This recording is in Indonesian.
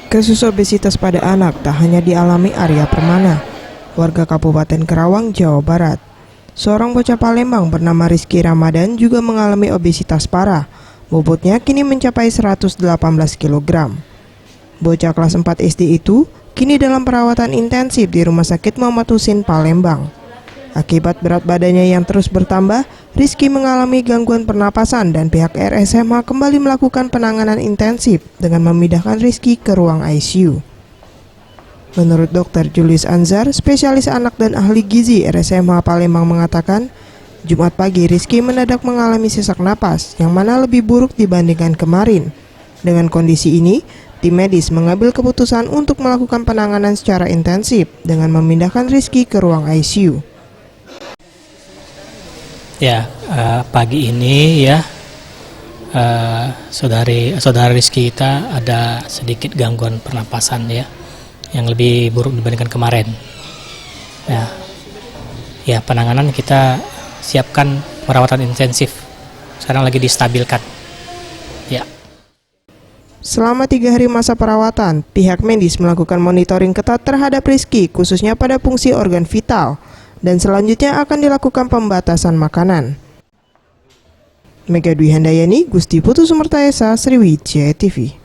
Kasus obesitas pada anak tak hanya dialami Arya Permana, warga Kabupaten Karawang, Jawa Barat. Seorang bocah Palembang bernama Rizky Ramadan juga mengalami obesitas parah. Bobotnya kini mencapai 118 kg. Bocah kelas 4 SD itu kini dalam perawatan intensif di Rumah Sakit Muhammad Husin, Palembang. Akibat berat badannya yang terus bertambah, Rizky mengalami gangguan pernapasan dan pihak RSMH kembali melakukan penanganan intensif dengan memindahkan Rizky ke ruang ICU. Menurut Dr. Julius Anzar, spesialis anak dan ahli gizi RSMH Palembang mengatakan, Jumat pagi Rizky mendadak mengalami sesak napas yang mana lebih buruk dibandingkan kemarin. Dengan kondisi ini, tim medis mengambil keputusan untuk melakukan penanganan secara intensif dengan memindahkan Rizky ke ruang ICU. Ya, pagi ini ya saudara Rizky kita ada sedikit gangguan pernapasan ya, yang lebih buruk dibandingkan kemarin. Ya penanganan kita siapkan perawatan intensif. Sekarang lagi distabilkan. Ya. Selama 3 hari masa perawatan, pihak medis melakukan monitoring ketat terhadap Rizky, khususnya pada fungsi organ vital. Dan selanjutnya akan dilakukan pembatasan makanan. Mega Dwi Handayani, Gusti Putu Sumerta Esa, Sriwijaya TV.